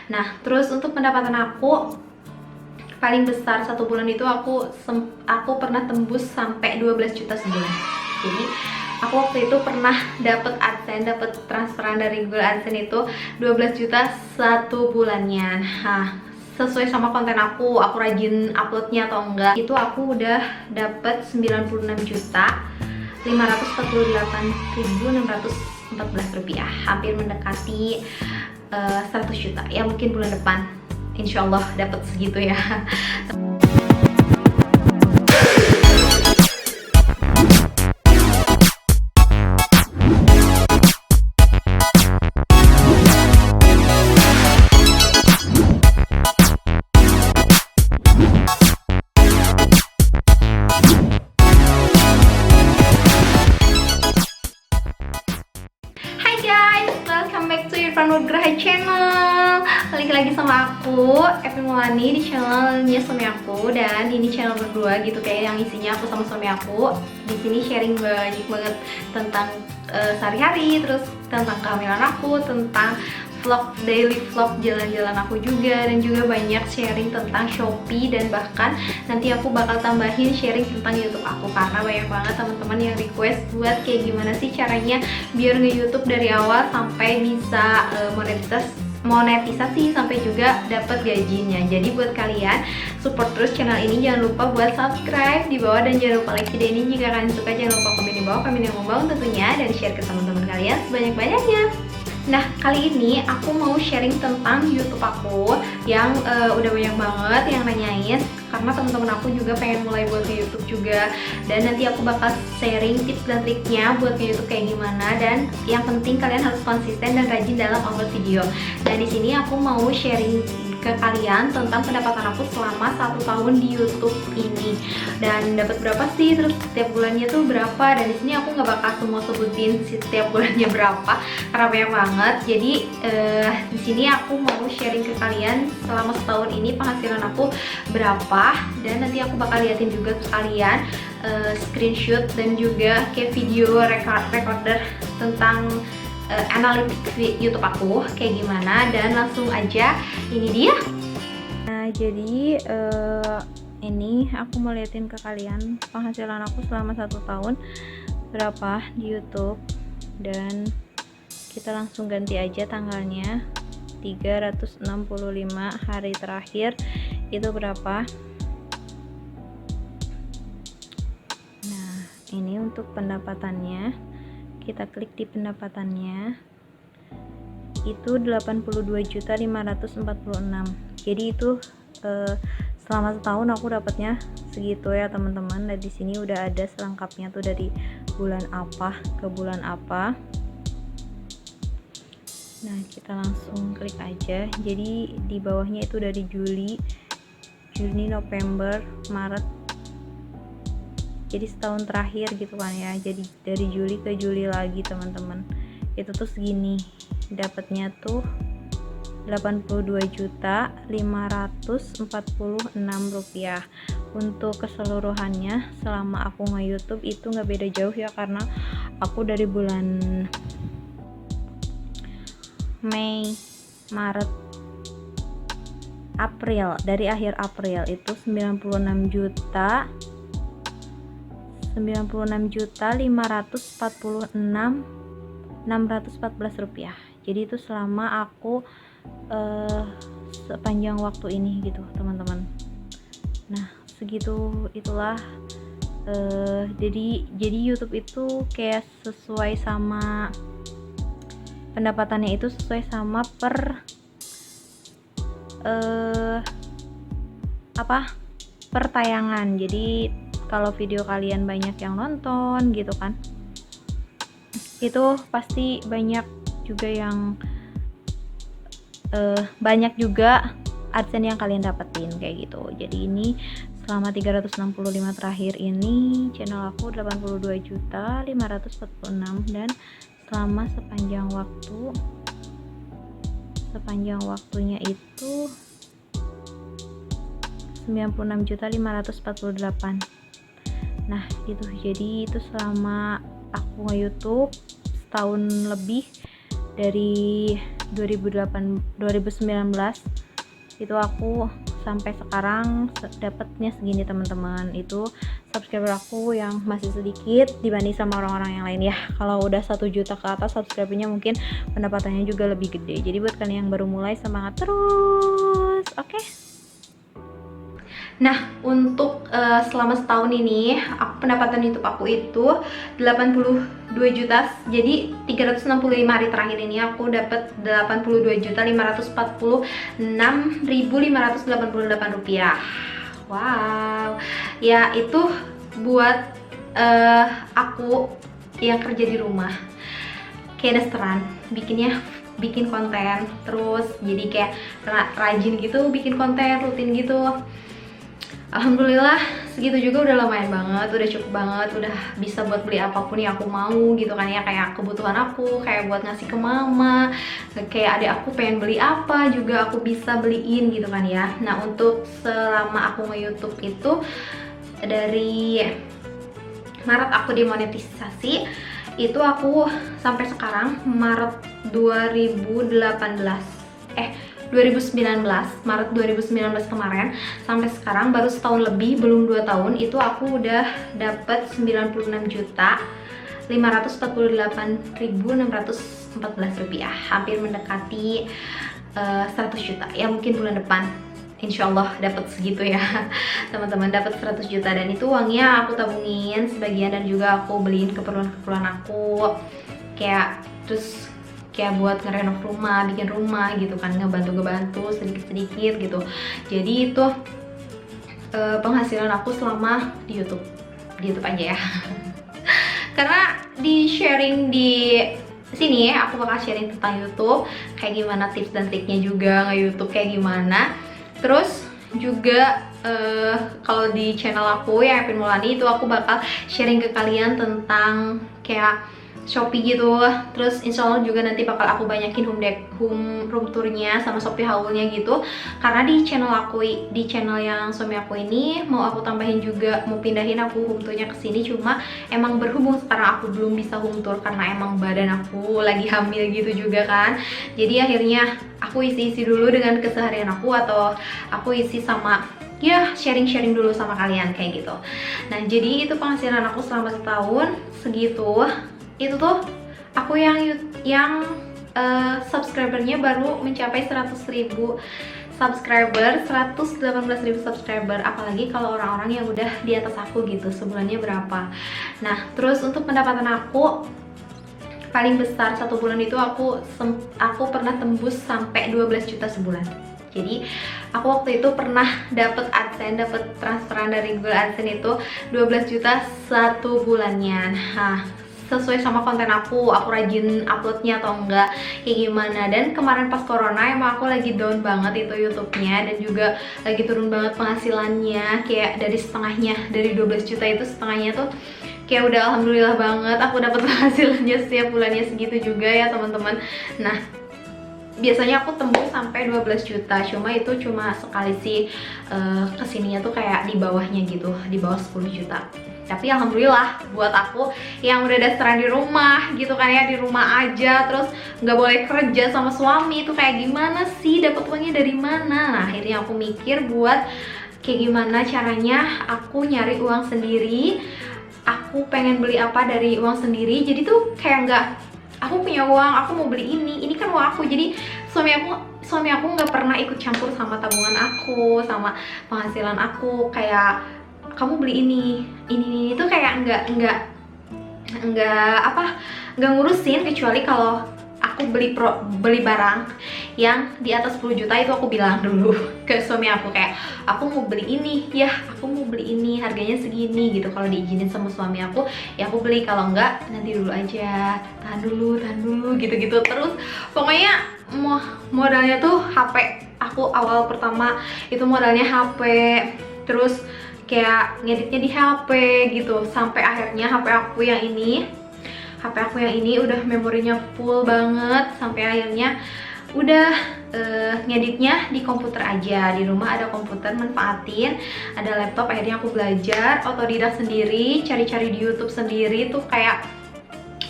Nah, terus untuk pendapatan aku paling besar satu bulan itu aku pernah tembus sampai 12 juta sebulan. Jadi aku waktu itu pernah dapat transferan dari Google AdSense itu 12 juta satu bulannya. Nah, sesuai sama konten aku rajin uploadnya atau enggak, itu aku udah dapat 96 juta 548.614 rupiah, hampir mendekati 100 juta ya. Mungkin bulan depan insya Allah dapat segitu ya. Hai guys, welcome back to Irfan Nugraha channel. Balik lagi sama aku, Evi Mulani, di channelnya suami aku. Dan ini channel berdua gitu, kayak yang isinya aku sama suami aku. Di sini sharing banyak banget tentang sehari-hari, terus tentang kehamilan aku, tentang vlog, daily vlog jalan-jalan aku juga, dan juga banyak sharing tentang Shopee, dan bahkan nanti aku bakal tambahin sharing tentang YouTube aku karena banyak banget teman-teman yang request buat kayak gimana sih caranya biar nge-YouTube dari awal sampai bisa monetisasi sampai juga dapat gajinya. Jadi buat kalian support terus channel ini, jangan lupa buat subscribe di bawah dan jangan lupa like video ini. Jika kalian suka jangan lupa komen di bawah, komen yang membangun tentunya, dan share ke teman-teman kalian sebanyak-banyaknya. Nah, kali ini aku mau sharing tentang YouTube aku yang udah banyak banget yang nanyain, karena teman-teman aku juga pengen mulai buat ke YouTube juga. Dan nanti aku bakal sharing tips dan triknya buat ke YouTube kayak gimana, dan yang penting kalian harus konsisten dan rajin dalam upload video. Dan di sini aku mau sharing ke kalian tentang pendapatan aku selama 1 tahun di YouTube ini, dan dapat berapa sih, terus setiap bulannya tuh berapa. Dan di sini aku nggak bakal semua sebutin setiap bulannya berapa karena banyak banget. Jadi di sini aku mau sharing ke kalian selama setahun ini penghasilan aku berapa, dan nanti aku bakal liatin juga ke kalian screenshot dan juga kayak video recorder tentang analytics YouTube aku kayak gimana. Dan langsung aja, ini dia. Nah, jadi ini aku mau liatin ke kalian penghasilan aku selama 1 tahun berapa di YouTube. Dan kita langsung ganti aja tanggalnya, 365 hari terakhir itu berapa. Nah, ini untuk pendapatannya, kita klik di pendapatannya, itu 82.546. Jadi itu selama setahun aku dapatnya segitu ya teman-teman. Dan di sini udah ada selengkapnya tuh dari bulan apa ke bulan apa. Nah, kita langsung klik aja. Jadi di bawahnya itu dari Juni, November, Maret. Jadi setahun terakhir gitu kan ya. Jadi dari Juli ke Juli lagi teman-teman, itu tuh segini dapatnya tuh 82.546 rupiah. Untuk keseluruhannya selama aku nge-YouTube itu nggak beda jauh ya, karena aku dari bulan Mei, Maret, April, dari akhir April itu 96.546.614 rupiah. Jadi itu selama aku sepanjang waktu ini gitu teman-teman. Nah, segitu itulah. Jadi YouTube itu kayak sesuai sama pendapatannya, itu sesuai sama per tayangan. Jadi kalau video kalian banyak yang nonton gitu kan, itu pasti banyak juga yang banyak juga AdSense yang kalian dapetin kayak gitu. Jadi ini selama 365 terakhir ini channel aku 82.546, dan selama sepanjang waktunya itu 96.548. Nah, itu jadi itu selama aku nge-YouTube setahun lebih, dari 2019 itu aku sampai sekarang dapatnya segini teman-teman. Itu subscriber aku yang masih sedikit dibanding sama orang-orang yang lain ya. Kalau udah 1 juta ke atas subscribernya mungkin pendapatannya juga lebih gede. Jadi buat kalian yang baru mulai, semangat terus, oke? Nah, untuk selama setahun ini pendapatan YouTube aku itu 82 juta. Jadi 365 hari terakhir ini aku dapat 82.546.588 rupiah. Wow. Ya, itu buat aku yang kerja di rumah kayak restoran, bikin konten terus, jadi kayak rajin gitu bikin konten rutin gitu. Alhamdulillah segitu juga udah lumayan banget, udah cukup banget, udah bisa buat beli apapun yang aku mau gitu kan ya, kayak kebutuhan aku, kayak buat ngasih ke mama, kayak adik aku pengen beli apa juga aku bisa beliin gitu kan ya. Nah, untuk selama aku nge-YouTube itu dari Maret aku dimonetisasi, itu aku sampai sekarang Maret 2019, Maret 2019 kemarin sampai sekarang baru setahun lebih, belum 2 tahun, itu aku udah dapet 96.548.614 rupiah, hampir mendekati 100 juta ya. Mungkin bulan depan insya Allah dapat segitu ya teman-teman, dapat 100 juta. Dan itu uangnya aku tabungin sebagian dan juga aku beliin keperluan aku, kayak terus kayak buat ngerenov rumah, bikin rumah gitu kan, ngebantu sedikit-sedikit gitu. Jadi itu penghasilan aku selama di YouTube aja ya karena di sharing di sini ya, aku bakal sharing tentang YouTube, kayak gimana tips dan triknya juga nge-YouTube kayak gimana. Terus juga kalau di channel aku ya Epin Maulani itu aku bakal sharing ke kalian tentang kayak Shopee gitu. Terus insya Allah juga nanti bakal aku banyakin room tournya sama Shopee haulnya gitu. Karena di channel yang suami aku ini mau aku tambahin juga, mau pindahin aku home tournya ke sini. Cuma emang berhubung sekarang aku belum bisa home tour karena emang badan aku lagi hamil gitu juga kan. Jadi akhirnya aku isi dulu dengan keseharian aku, atau aku isi sama ya sharing dulu sama kalian kayak gitu. Nah, jadi itu penghasilan aku selama setahun segitu. Itu tuh aku yang subscribernya baru mencapai 100.000 subscriber, 118.000 subscriber. Apalagi kalau orang-orang yang udah di atas aku gitu, sebulannya berapa. Nah, terus untuk pendapatan aku paling besar satu bulan itu aku pernah tembus sampai 12 juta sebulan. Jadi aku waktu itu pernah dapat AdSense, dapat transferan dari Google AdSense itu 12 juta satu bulannya. Nah, sesuai sama konten aku rajin uploadnya atau enggak, kayak gimana. Dan kemarin pas corona emang aku lagi down banget itu YouTube-nya, dan juga lagi turun banget penghasilannya, kayak dari setengahnya, dari 12 juta itu setengahnya tuh kayak udah alhamdulillah banget aku dapat penghasilannya setiap bulannya segitu juga ya teman-teman. Nah, biasanya aku tembus sampai 12 juta, cuma itu cuma sekali sih kesininya tuh kayak di bawahnya gitu, di bawah 10 juta. Tapi alhamdulillah buat aku yang udah dasaran di rumah gitu kan ya, di rumah aja, terus nggak boleh kerja sama suami, itu kayak gimana sih, dapat uangnya dari mana? Nah, akhirnya aku mikir buat kayak gimana caranya aku nyari uang sendiri, aku pengen beli apa dari uang sendiri. Jadi tuh kayak nggak, aku punya uang, aku mau beli ini kan uang aku. Jadi suami aku nggak pernah ikut campur sama tabungan aku, sama penghasilan aku, kayak kamu beli ini tuh kayak nggak ngurusin, kecuali kalau aku beli barang yang di atas 10 juta itu aku bilang dulu ke suami aku, kayak aku mau beli ini ya, aku mau beli ini harganya segini gitu. Kalau diizinin sama suami aku ya aku beli, kalau enggak nanti dulu aja, tahan dulu gitu. Terus pokoknya modalnya tuh HP aku awal pertama itu modalnya HP, terus kayak ngeditnya di HP gitu, sampai akhirnya HP aku yang ini udah memorinya full banget, sampai akhirnya udah ngeditnya di komputer aja. Di rumah ada komputer, manfaatin, ada laptop. Akhirnya aku belajar otodidak sendiri, cari-cari di YouTube sendiri tuh, kayak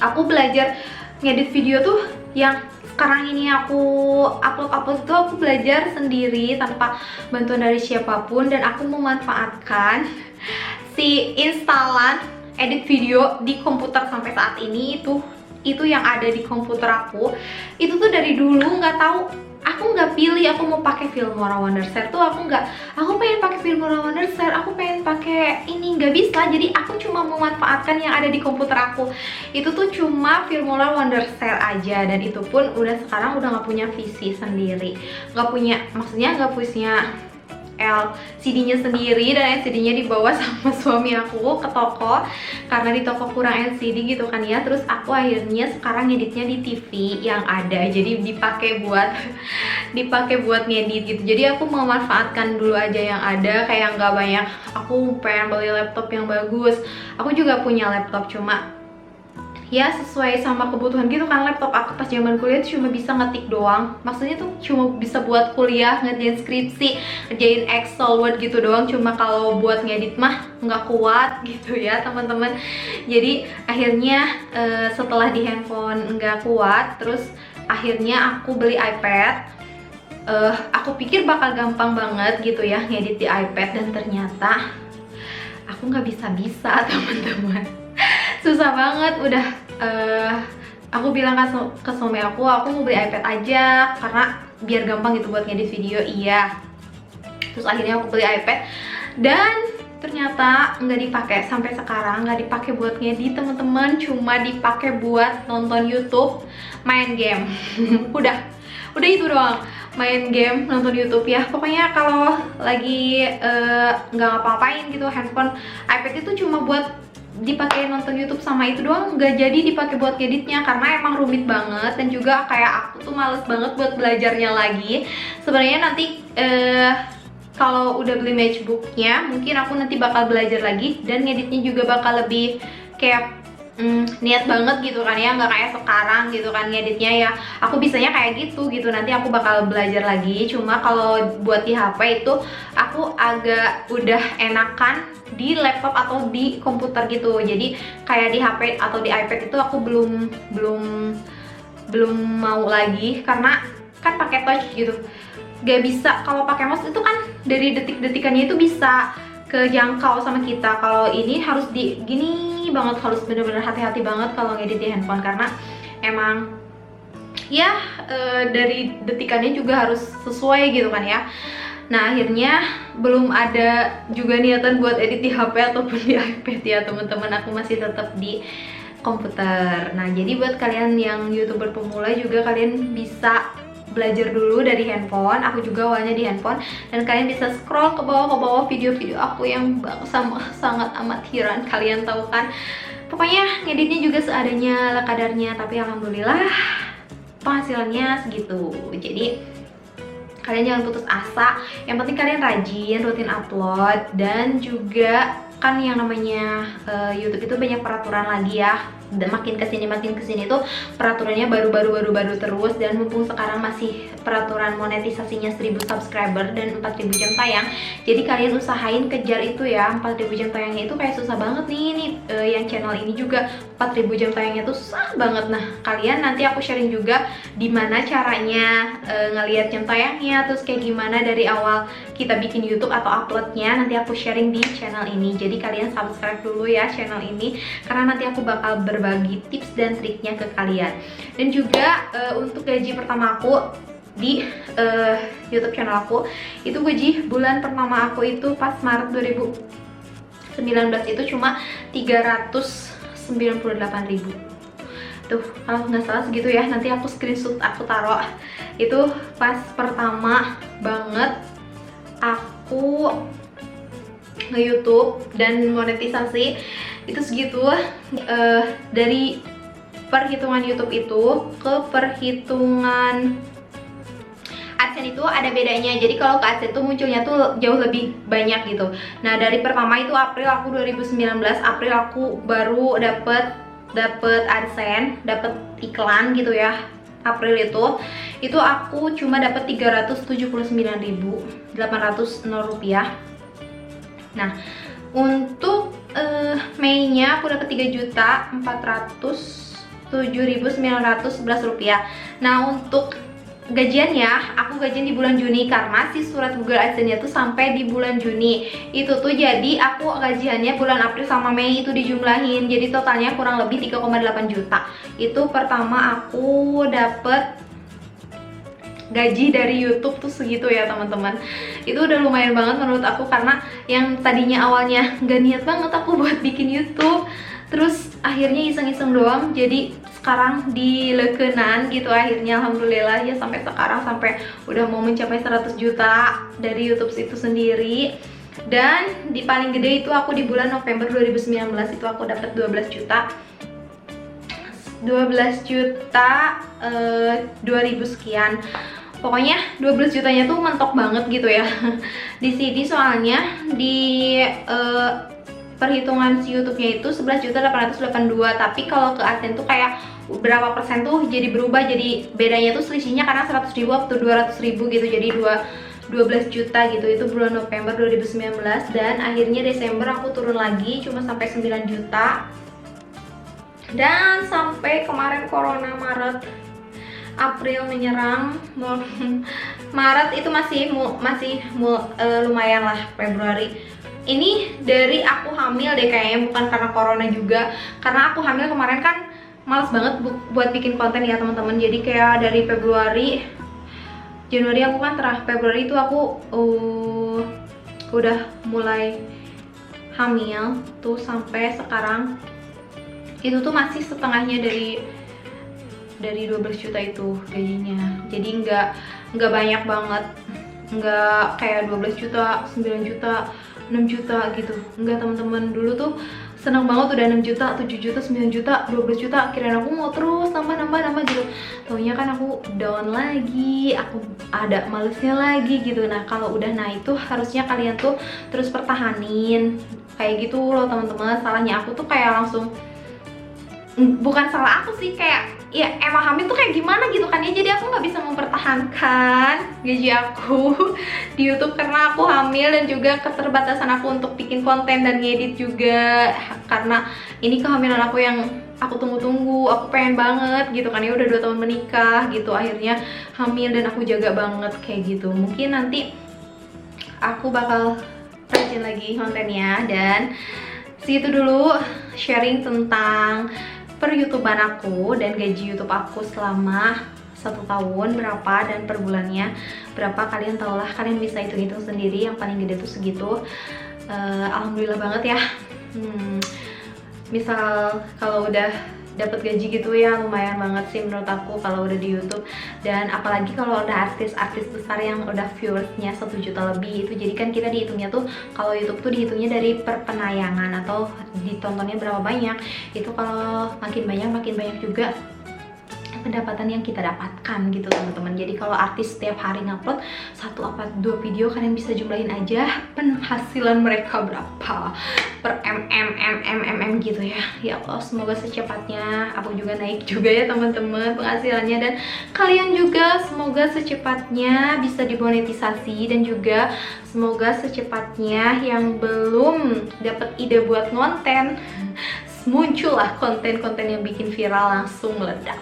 aku belajar ngedit video tuh yang sekarang ini aku upload itu aku belajar sendiri tanpa bantuan dari siapapun, dan aku memanfaatkan si instalan edit video di komputer sampai saat ini. Itu yang ada di komputer aku itu tuh dari dulu nggak tahu, aku nggak pilih aku mau pakai Filmora Wondershare tuh, aku pengen pakai Filmora Wondershare, aku pengen pakai ini, nggak bisa. Jadi aku cuma memanfaatkan yang ada di komputer aku. Itu tuh cuma Filmora Wondershare aja, dan itu pun sekarang udah nggak punya VC sendiri, maksudnya nggak punya LCD-nya sendiri, dan LCD-nya dibawa sama suami aku ke toko karena di toko kurang LCD gitu kan ya. Terus aku akhirnya sekarang ngeditnya di TV yang ada, jadi dipakai buat ngedit gitu. Jadi aku memanfaatkan dulu aja yang ada, kayak nggak banyak aku pengen beli laptop yang bagus. Aku juga punya laptop, cuma ya sesuai sama kebutuhan gitu kan. Laptop aku pas zaman kuliah tuh cuma bisa ngetik doang, maksudnya tuh cuma bisa buat kuliah, ngerjain skripsi, ngerjain Excel, Word gitu doang. Cuma kalau buat ngedit mah nggak kuat gitu ya teman-teman. Jadi akhirnya setelah di handphone nggak kuat, terus akhirnya aku beli iPad. Aku pikir bakal gampang banget gitu ya ngedit di iPad, dan ternyata aku nggak bisa teman-teman. Susah banget. Udah aku bilang ke suami aku mau beli iPad aja karena biar gampang gitu buat ngedit video. Iya, terus akhirnya aku beli iPad, dan ternyata nggak dipakai sampai sekarang. Nggak dipakai buat ngedit teman-teman, cuma dipakai buat nonton YouTube, main game. udah itu doang, main game, nonton YouTube ya. Pokoknya kalau lagi nggak ngapa-ngapain gitu, handphone, iPad itu cuma buat dipakai nonton YouTube sama itu doang, nggak jadi dipakai buat ngeditnya karena emang rumit banget, dan juga kayak aku tuh males banget buat belajarnya lagi. Sebenarnya nanti kalau udah beli MacBooknya mungkin aku nanti bakal belajar lagi, dan ngeditnya juga bakal lebih kayak niat banget gitu kan ya, nggak kayak sekarang gitu kan ngeditnya ya aku bisanya kayak gitu nanti aku bakal belajar lagi. Cuma kalau buat di HP itu aku agak udah enakan di laptop atau di komputer gitu. Jadi kayak di HP atau di iPad itu aku belum mau lagi, karena kan pakai touch gitu, gak bisa. Kalau pakai mouse itu kan dari detik-detikannya itu bisa kejangkau sama kita. Kalau ini harus gini banget, harus bener-bener hati-hati banget kalau ngedit di handphone, karena emang ya dari detikannya juga harus sesuai gitu kan ya. Nah akhirnya belum ada juga niatan buat edit di HP ataupun di iPad ya teman-teman, aku masih tetap di komputer. Nah jadi buat kalian yang YouTuber pemula juga, kalian bisa belajar dulu dari handphone. Aku juga awalnya di handphone, dan kalian bisa scroll ke bawah video-video aku yang sangat amat heran, kalian tahu kan. Pokoknya ngeditnya juga seadanya, ala kadarnya, tapi alhamdulillah penghasilannya segitu. Jadi kalian jangan putus asa, yang penting kalian rajin, rutin upload. Dan juga kan yang namanya YouTube itu banyak peraturan lagi ya, dan makin kesini tuh peraturannya baru terus. Dan mumpung sekarang masih peraturan monetisasinya 1000 subscriber dan 4000 jam tayang, jadi kalian usahain kejar itu ya. 4000 jam tayangnya itu kayak susah banget nih yang channel ini juga 4000 jam tayangnya tuh susah banget. Nah kalian nanti aku sharing juga dimana caranya ngelihat jam tayangnya, terus kayak gimana dari awal kita bikin YouTube atau uploadnya, nanti aku sharing di channel ini. Jadi kalian subscribe dulu ya channel ini, karena nanti aku bakal berbagi tips dan triknya ke kalian. Dan juga untuk gaji pertama aku di YouTube channel aku, itu gaji bulan pertama aku itu pas Maret 2019 itu cuma 398.000. Tuh kalau nggak salah segitu ya, nanti aku screenshot, aku taruh. Itu pas pertama banget aku nge-YouTube dan monetisasi itu segitu. Dari perhitungan YouTube itu ke perhitungan AdSense itu ada bedanya. Jadi kalau ke AdSense tuh munculnya tuh jauh lebih banyak gitu. Nah dari pertama itu April aku 2019, April aku baru dapet AdSense, dapet iklan gitu ya. April itu aku cuma dapat 379.800 rupiah. Nah untuk Mei-nya aku dapat 3.400.000 Rp7.911. Nah, untuk gajiannya, aku gajian di bulan Juni karena si surat Google AdSense-nya tuh sampai di bulan Juni. Itu tuh jadi aku gajiannya bulan April sama Mei itu dijumlahin. Jadi totalnya kurang lebih 3,8 juta. Itu pertama aku dapet gaji dari YouTube tuh segitu ya teman-teman. Itu udah lumayan banget menurut aku, karena yang tadinya awalnya gak niat banget aku buat bikin YouTube, terus akhirnya iseng-iseng doang, jadi sekarang dilekenan gitu. Akhirnya alhamdulillah ya sampai sekarang, sampai udah mau mencapai 100 juta dari YouTube itu sendiri. Dan di paling gede itu aku di bulan November 2019 itu aku dapat 12 juta 2000 sekian. Pokoknya 12 jutanya tuh mentok banget gitu ya di sini, soalnya di perhitungan si YouTube-nya itu 11.882, tapi kalau ke AdSense tuh kayak berapa persen tuh jadi berubah, jadi bedanya tuh selisihnya karena 100.000 atau 200.000 gitu, jadi 12 juta gitu. Itu bulan November 2019, dan akhirnya Desember aku turun lagi cuma sampai 9 juta. Dan sampai kemarin corona Maret April menyerang, Maret itu masih lumayan lah. Februari ini dari aku hamil deh kayaknya, bukan karena corona juga, karena aku hamil kemarin kan males banget buat bikin konten ya teman-teman. Jadi kayak dari Januari aku kan Februari itu aku udah mulai hamil tuh, sampai sekarang itu tuh masih setengahnya dari 12 juta itu gajinya. Jadi nggak banyak banget, nggak kayak 12 juta, 9 juta, 6 juta gitu. Enggak teman-teman, dulu tuh seneng banget udah 6 juta, 7 juta, 9 juta, 12 juta, kirain aku mau terus nambah gitu. Taunya kan aku down lagi, aku ada malesnya lagi gitu. Nah, kalau udah naik tuh harusnya kalian tuh terus pertahanin kayak gitu loh teman-teman. Salahnya aku tuh kayak langsung, bukan salah aku sih, kayak ya emang hamil tuh kayak gimana gitu kan ya, jadi aku nggak bisa mempertahankan gaji aku di YouTube karena aku hamil, dan juga keterbatasan aku untuk bikin konten dan ngedit juga, karena ini kehamilan aku yang aku tunggu-tunggu, aku pengen banget gitu kan ya, udah 2 tahun menikah gitu, akhirnya hamil dan aku jaga banget kayak gitu. Mungkin nanti aku bakal rajin lagi kontennya, dan segitu dulu sharing tentang per-YouTubean aku dan gaji YouTube aku selama 1 tahun berapa, dan per bulannya berapa. Kalian tau lah, kalian bisa hitung-hitung sendiri, yang paling gede tuh segitu. Alhamdulillah banget ya. Misal kalau udah dapat gaji gitu ya, lumayan banget sih menurut aku kalau udah di YouTube. Dan apalagi kalau udah artis-artis besar yang udah viewersnya 1 juta lebih itu, jadi kan kita dihitungnya tuh, kalau YouTube tuh dihitungnya dari per penayangan atau ditontonnya berapa banyak. Itu kalau makin banyak juga pendapatan yang kita dapatkan gitu teman-teman. Jadi kalau artis setiap hari ngupload 1 apa 2 video, kalian bisa jumlahin aja penghasilan mereka berapa per gitu ya. Ya Allah, semoga secepatnya aku juga naik juga ya teman-teman penghasilannya, dan kalian juga semoga secepatnya bisa dimonetisasi, dan juga semoga secepatnya yang belum dapat ide buat konten muncullah konten-konten yang bikin viral, langsung meledak,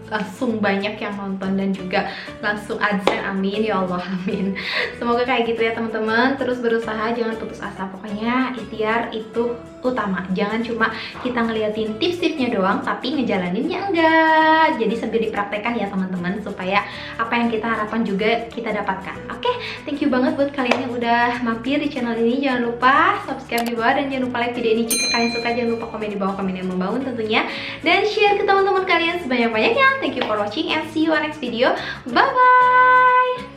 langsung banyak yang nonton, dan juga langsung AdSense. Amin ya Allah, amin. Semoga kayak gitu ya teman-teman. Terus berusaha, jangan putus asa. Pokoknya ikhtiar itu utama. Jangan cuma kita ngeliatin tips-tipsnya doang tapi ngejalaninnya enggak. Jadi sambil dipraktekkan ya teman-teman, supaya apa yang kita harapkan juga kita dapatkan. Oke, thank you banget buat kalian yang udah mampir di channel ini. Jangan lupa subscribe di bawah, dan jangan lupa like video ini jika kalian suka. Jangan lupa komen di bawah, komen yang membangun tentunya, dan share ke teman-teman kalian sebanyak-banyaknya. Thank you for watching and see you on next video. Bye bye.